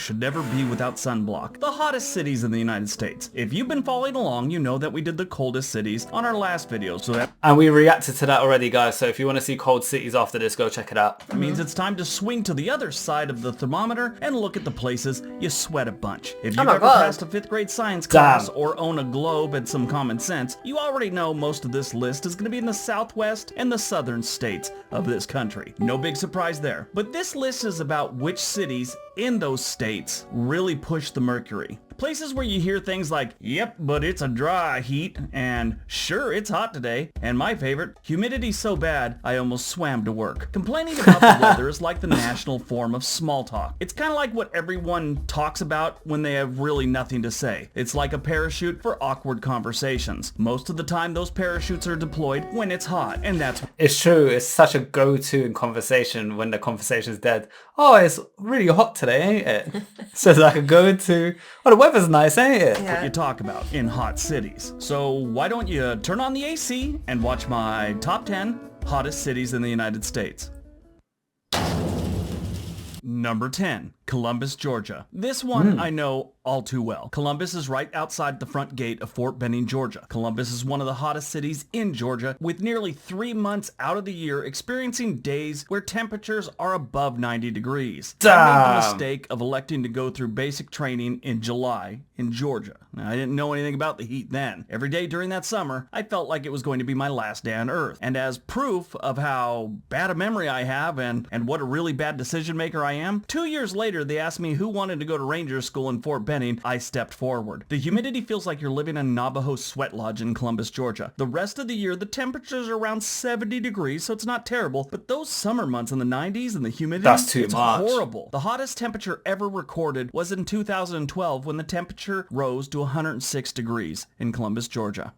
should never be without sunblock. The hottest cities in the United States. If you've been following along, you know that we did the coldest cities on our last video, so and we reacted to that already, guys. So if you want to see cold cities after this, go check it out. That means it's time to swing to the other side of the thermometer and look at the places you sweat a bunch. If you've ever passed a 5th grade science class or own a globe and some common sense, you already know most of this list is going to be in the southwest and the southern states of this country. No big surprise there. But this list is about which cities in those states really push the mercury. Places where you hear things like, yep, but it's a dry heat, and sure, it's hot today, and my favorite, humidity's so bad, I almost swam to work. Complaining about the weather is like the national form of small talk. It's kind of like what everyone talks about when they have really nothing to say. It's like a parachute for awkward conversations. Most of the time, those parachutes are deployed when it's hot, and that's... It's true, it's such a go-to in conversation when the conversation's dead. Oh, it's really hot today, ain't it? So it's like a go-to, oh, the weather's nice, ain't it? What you talk about in hot cities. So why don't you turn on the AC and watch my top 10 hottest cities in the United States. Number 10, Columbus, Georgia. This one I know all too well. Columbus is right outside the front gate of Fort Benning, Georgia. Columbus is one of the hottest cities in Georgia, with nearly 3 months out of the year experiencing days where temperatures are above 90 degrees. I made the mistake of electing to go through basic training in July in Georgia. Now, I didn't know anything about the heat then. Every day during that summer, I felt like it was going to be my last day on Earth. And as proof of how bad a memory I have and what a really bad decision maker I am, 2 years later, they asked me who wanted to go to Ranger School in Fort Benning. I stepped forward. The humidity feels like you're living in a Navajo sweat lodge in Columbus, Georgia. The rest of the year, the temperatures are around 70 degrees, so it's not terrible. But those summer months in the 90s and the humidity, that's too it's much. Horrible. The hottest temperature ever recorded was in 2012 when the temperature rose to 106 degrees in Columbus, Georgia.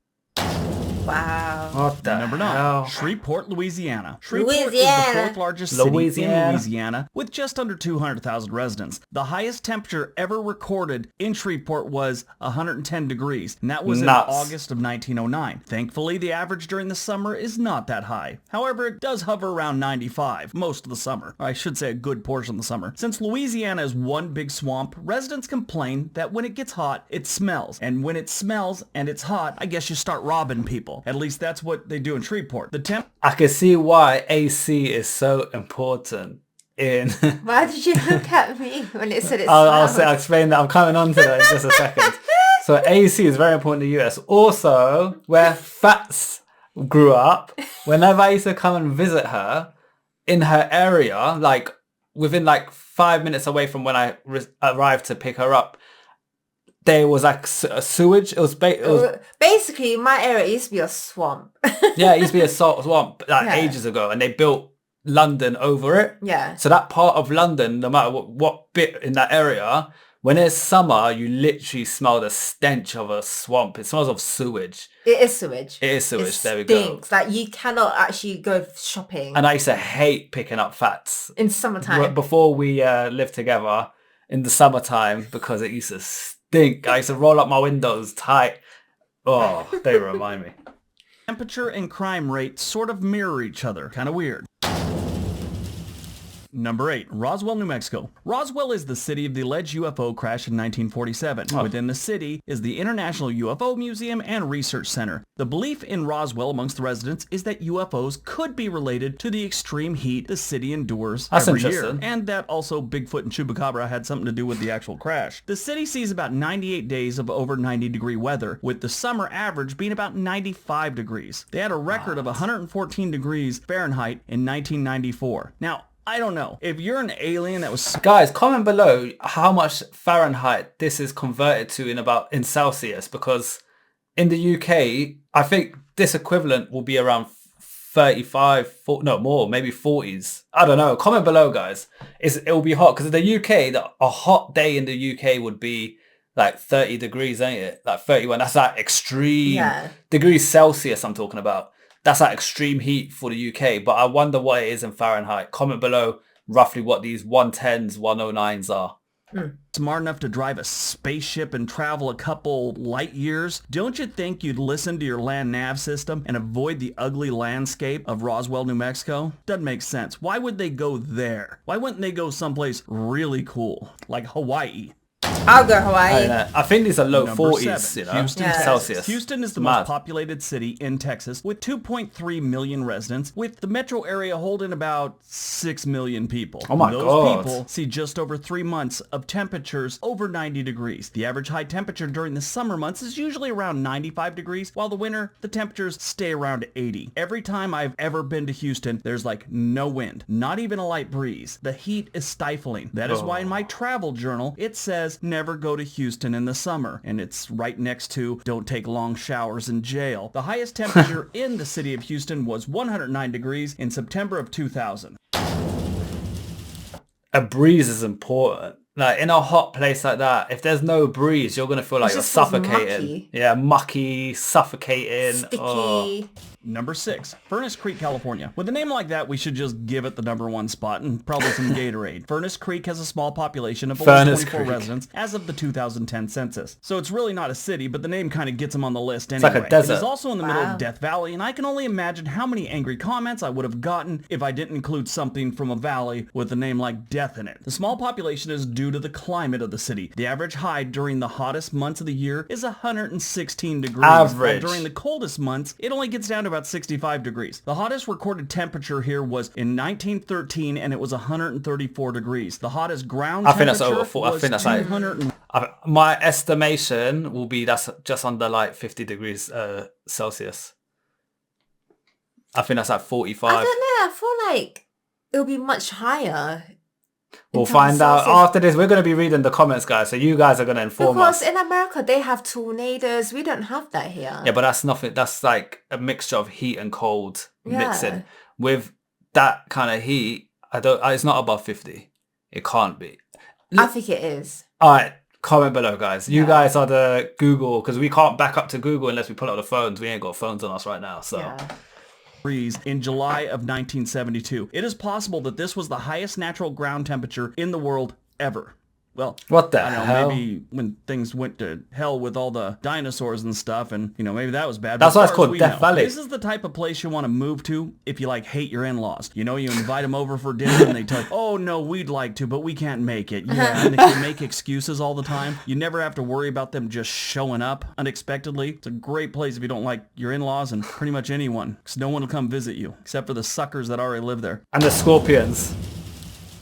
Wow. What the Number hell? 9, Shreveport, Louisiana. Shreveport is the 4th largest city in Louisiana with just under 200,000 residents. The highest temperature ever recorded in Shreveport was 110 degrees, and that was in August of 1909. Thankfully, the average during the summer is not that high. However, it does hover around 95 most of the summer. Or I should say a good portion of the summer. Since Louisiana is one big swamp, residents complain that when it gets hot, it smells. And when it smells and it's hot, I guess you start robbing people. At least that's what they do in Shreveport. I can see why AC is so important in... Why did you look at me when it said it I'll explain that. I'm coming on to that in just a second. So AC is very important in the US. Also, where Fats grew up, whenever I used to come and visit her in her area, like within like 5 minutes away from when I arrived to pick her up, there was like a sewage. It was basically my area used to be a swamp. Yeah, it used to be a swamp ages ago, and they built London over it. Yeah. So that part of London, no matter what bit in that area, when it's summer, you literally smell the stench of a swamp. It smells of sewage. It is sewage. It is sewage. There we stinks. Like you cannot actually go shopping. And I used to hate picking up Fats in summertime. Before we lived together in the summertime, because it used to stink. I used to roll up my windows tight. Oh, they remind me. Temperature and crime rate sort of mirror each other. Kind of weird. Number 8, Roswell, New Mexico. Roswell is the city of the alleged UFO crash in 1947. Within the city is the International UFO Museum and Research Center. The belief in Roswell amongst the residents is that UFOs could be related to the extreme heat the city endures every year, and that also Bigfoot and Chupacabra had something to do with the actual crash. The city sees about 98 days of over 90 degree weather, with the summer average being about 95 degrees. They had a record of 114 degrees Fahrenheit in 1994. Now, I don't know. If you're an alien that was... Guys, comment below how much Fahrenheit this is converted to in Celsius, because in the UK, I think this equivalent will be around 35, 40, no more, maybe 40s. I don't know. Comment below, guys. It will be hot, because in the UK, a hot day in the UK would be like 30 degrees, ain't it? Like 31. That's like extreme degrees Celsius I'm talking about. That's like extreme heat for the UK, but I wonder what it is in Fahrenheit. Comment below roughly what these 110s, 109s are. Smart enough to drive a spaceship and travel a couple light years, don't you think you'd listen to your land nav system and avoid the ugly landscape of Roswell, New Mexico? Doesn't make sense. Why would they go there? Why wouldn't they go someplace really cool, like Hawaii? I'll go Hawaii. I think these are low Number 40s, 7, you know, Houston, Yes. Celsius. Houston is the Mad. most populated city in Texas with 2.3 million residents, with the metro area holding about 6 million people. Oh my Those God. people see just over 3 months of temperatures over 90 degrees. The average high temperature during the summer months is usually around 95 degrees, while the winter, the temperatures stay around 80. Every time I've ever been to Houston, there's like no wind, not even a light breeze. The heat is stifling. That is why in my travel journal, it says never go to Houston in the summer, and it's right next to don't take long showers in jail. The highest temperature in the city of Houston was 109 degrees in September of 2000. A breeze is important. Like in a hot place like that, if there's no breeze, you're gonna feel like It you're just feels suffocating. mucky. Yeah, mucky, suffocating. Sticky. Oh. Number 6, Furnace Creek, California. With a name like that, we should just give it the number 1 spot and probably some Gatorade. Furnace Creek has a small population of only Furnace 24 Creek. residents as of the 2010 census. So it's really not a city, but the name kind of gets them on the list like anyway. a desert. It is also in the middle Wow. of Death Valley, and I can only imagine how many angry comments I would have gotten if I didn't include something from a valley with a name like Death in it. The small population is due to the climate of the city. The average high during the hottest months of the year is 116 degrees. Average. While during the coldest months, it only gets down to about 65 degrees. The hottest recorded temperature here was in 1913, and it was 134 degrees. The hottest ground I think temperature that's over 40. I was think that's like 200. my estimation will be that's just under like 50 degrees Celsius. I think that's like 45. I don't know. I feel like it'll be much higher. We'll terms find of out Celsius. after this. We're going to be reading the comments, guys. So you guys are going to inform Because us. in America, they have tornadoes. We don't have that here. Yeah, but that's nothing. That's like a mixture of heat and cold Yeah. mixing. With that kind of heat, it's not above 50. It can't be. I think it is. All right, comment below, guys. You guys are the Google, because we can't back up to Google unless we pull out the phones. We ain't got phones on us right now, so. Yeah. Degrees in July of 1972. It is possible that this was the highest natural ground temperature in the world ever. Well, What the I don't know, hell? maybe when things went to hell with all the dinosaurs and stuff, and, maybe that was bad. That's But why as it's far as called we Death Valley. This is the type of place you want to move to if you, hate your in-laws. You invite them over for dinner, and they tell you, oh, no, we'd like to, but we can't make it. Yeah, and they can make excuses all the time. You never have to worry about them just showing up unexpectedly. It's a great place if you don't like your in-laws and pretty much anyone, because no one will come visit you, except for the suckers that already live there. And the scorpions.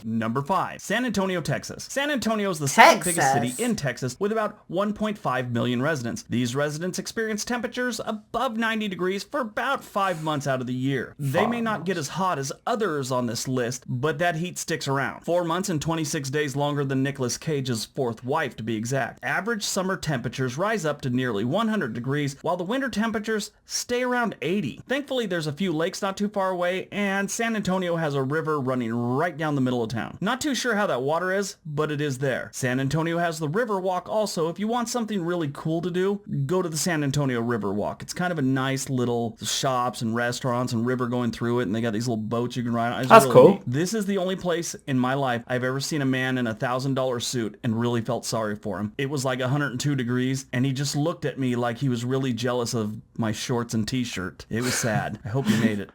Number 5, San Antonio, Texas. San Antonio is the second biggest Texas. city in Texas with about 1.5 million residents. These residents experience temperatures above 90 degrees for about 5 months out of the year. They may not get as hot as others on this list, but that heat sticks around. 4 months and 26 days longer than Nicolas Cage's fourth wife, to be exact. Average summer temperatures rise up to nearly 100 degrees, while the winter temperatures stay around 80. Thankfully, there's a few lakes not too far away, and San Antonio has a river running right down the middle of town. Not too sure how that water is, but it is there. San Antonio has the River Walk also. If you want something really cool to do, go to the San Antonio River Walk. It's kind of a nice little shops and restaurants and river going through it, and they got these little boats you can ride on. It's That's really cool. neat. This is the only place in my life I've ever seen a man in a $1,000 suit and really felt sorry for him. It was like 102 degrees, and he just looked at me like he was really jealous of my shorts and t-shirt. It was sad. I hope you made it.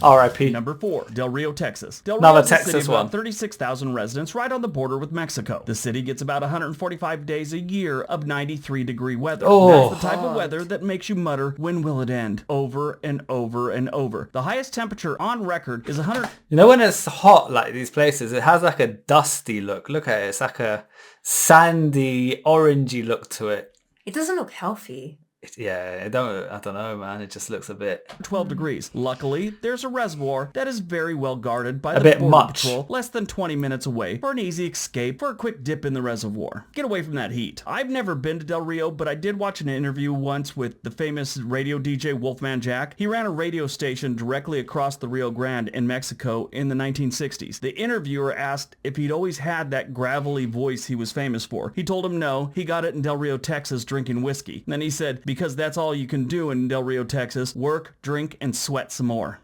R.I.P. Number 4, Del Rio, Texas. Del Another Rio is a Texas city of about one. 36,000 residents right on the border with Mexico. The city gets about 145 days a year of 93-degree weather. Oh. That's the type of weather that makes you mutter, when will it end? Over and over and over. The highest temperature on record is 100... You know when it's hot like these places, it has like a dusty look. Look at it. It's like a sandy, orangey look to it. It doesn't look healthy. Yeah, I don't know, man. It just looks a bit... 12 degrees. Luckily, there's a reservoir that is very well guarded by the bit Border much. Patrol, less than 20 minutes away for an easy escape for a quick dip in the reservoir. Get away from that heat. I've never been to Del Rio, but I did watch an interview once with the famous radio DJ Wolfman Jack. He ran a radio station directly across the Rio Grande in Mexico in the 1960s. The interviewer asked if he'd always had that gravelly voice he was famous for. He told him no, he got it in Del Rio, Texas, drinking whiskey. And then he said, because that's all you can do in Del Rio, Texas, work, drink, and sweat some more.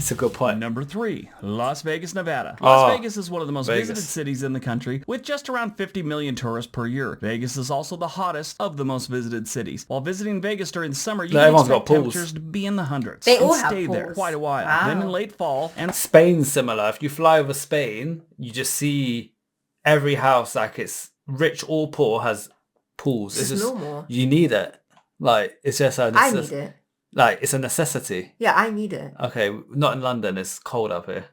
It's a good point. Number 3, Las Vegas, Nevada. Las Vegas is one of the most Vegas. visited cities in the country, with just around 50 million tourists per year. Vegas is also the hottest of the most visited cities. While visiting Vegas during the summer, you can everyone's expect got pools. temperatures to be in the hundreds. They all and have stay there pools. quite a while. Wow. Then in late fall and Spain's similar. If you fly over Spain, you just see every house, like it's rich or poor, has pools. It's just normal. You need it. Like, it's just a I need it. Like, it's a necessity. Yeah, I need it. Okay, not in London. It's cold up here.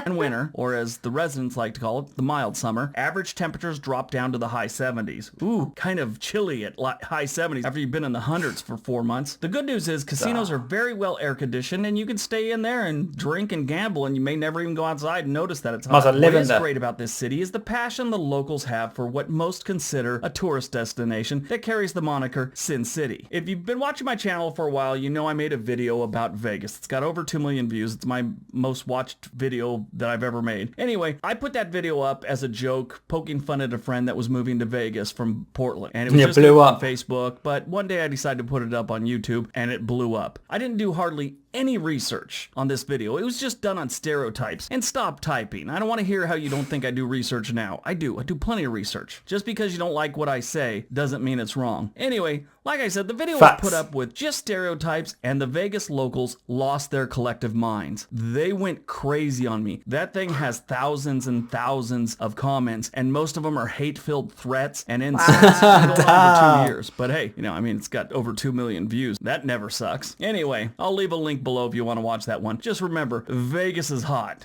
and winter, or as the residents like to call it, the mild summer, average temperatures drop down to the high 70s. Ooh, kind of chilly at high 70s after you've been in the hundreds for 4 months. The good news is casinos are very well air conditioned and you can stay in there and drink and gamble and you may never even go outside and notice that it's hot. What is great about this city is the passion the locals have for what most consider a tourist destination that carries the moniker Sin City. If you've been watching my channel for a while, you know I made a video about Vegas. It's got over 2 million views. It's my most watched video that I've ever made. Anyway, I put that video up as a joke, poking fun at a friend that was moving to Vegas from Portland. And it was just blew up on Facebook, but one day I decided to put it up on YouTube and it blew up. I didn't do hardly any research on this video. It was just done on stereotypes. And stop typing. I don't want to hear how you don't think I do research now. I do plenty of research. Just because you don't like what I say doesn't mean it's wrong. Anyway, like I said, the video was put up with just stereotypes and the Vegas locals lost their collective minds. They went crazy on me. That thing has thousands and thousands of comments and most of them are hate-filled threats and insults. It's been going on for 2 years. But hey, you know, I mean, it's got over 2 million views. That never sucks. Anyway, I'll leave a link below if you want to watch that one. Just remember, Vegas is hot.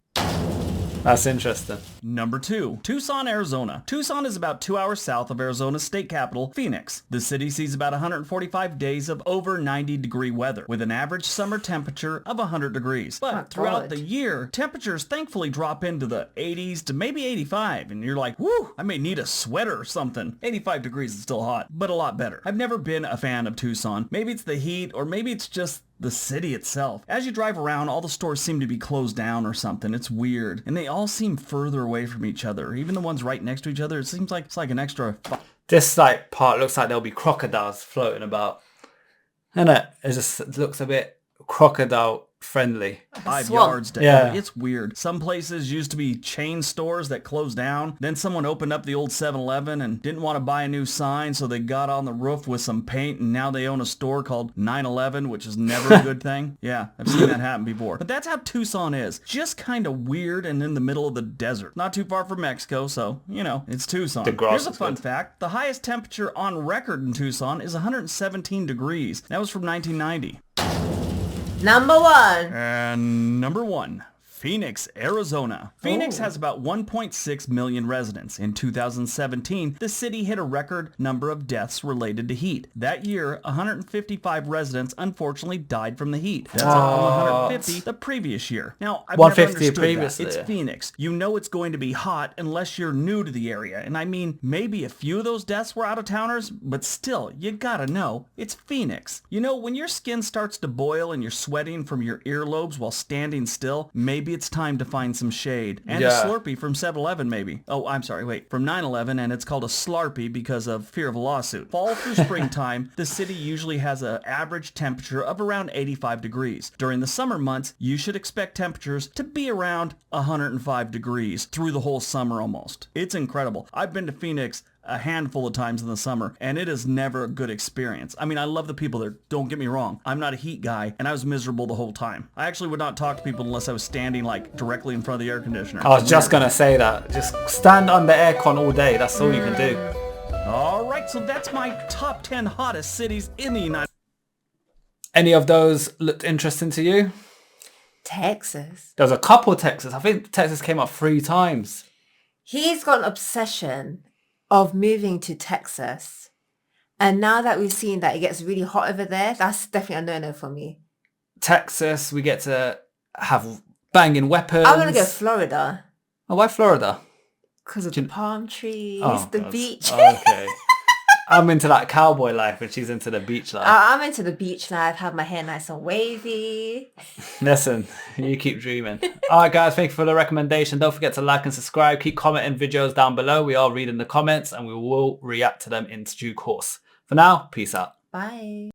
That's interesting. Number 2, Tucson, Arizona. Tucson is about 2 hours south of Arizona's state capital, Phoenix. The city sees about 145 days of over 90-degree weather, with an average summer temperature of 100 degrees. But throughout the year, temperatures thankfully drop into the 80s to maybe 85, and you're like, whoo, I may need a sweater or something. 85 degrees is still hot, but a lot better. I've never been a fan of Tucson. Maybe it's the heat, or maybe it's just the city itself. As you drive around, all the stores seem to be closed down or something. It's weird. And they all seem further away from each other. Even the ones right next to each other, it seems like it's like an extra... This like part looks like there'll be crocodiles floating about. And it just looks a bit crocodile friendly. 5 yards to It's weird. Some places used to be chain stores that closed down. Then someone opened up the old 7-Eleven and didn't want to buy a new sign, so they got on the roof with some paint and now they own a store called 9/11, which is never a good thing. Yeah, I've seen that happen before. But that's how Tucson is. Just kind of weird and in the middle of the desert. Not too far from Mexico, so, you know, it's Tucson. Here's a fun fact. The highest temperature on record in Tucson is 117 degrees. That was from 1990. Number 1. And number 1. Phoenix, Arizona. Phoenix has about 1.6 million residents. In 2017, the city hit a record number of deaths related to heat. That year, 155 residents unfortunately died from the heat. That's up from 150 the previous year. Now, I've never understood that. It's Phoenix. You know it's going to be hot unless you're new to the area. And I mean, maybe a few of those deaths were out-of-towners, but still, you gotta know, it's Phoenix. You know, when your skin starts to boil and you're sweating from your earlobes while standing still, maybe it's time to find some shade. And a Slurpee from 7-Eleven maybe. Oh, I'm sorry, wait. From 9/11, and it's called a Slarpie because of fear of a lawsuit. Fall through springtime, the city usually has an average temperature of around 85 degrees. During the summer months, you should expect temperatures to be around 105 degrees through the whole summer almost. It's incredible. I've been to Phoenix a handful of times in the summer, and it is never a good experience. I mean, I love the people there. Don't get me wrong. I'm not a heat guy, and I was miserable the whole time. I actually would not talk to people unless I was standing, like, directly in front of the air conditioner. I was just gonna say that. Just stand under aircon all day. That's all you can do. Alright, so that's my top 10 hottest cities in the United States. Any of those looked interesting to you? Texas. There was a couple Texas. I think Texas came up 3 times. He's got an obsession of moving to Texas. And now that we've seen that it gets really hot over there, that's definitely a no-no for me. Texas, we get to have banging weapons. I'm going to go Florida. Oh, why Florida? Because of the palm trees, the beach. Okay. I'm into that cowboy life and she's into the beach life. I'm into the beach life, have my hair nice and wavy. Listen, you keep dreaming. Alright guys, thank you for the recommendation. Don't forget to like and subscribe. Keep commenting videos down below. We are reading the comments and we will react to them in due course. For now, peace out. Bye.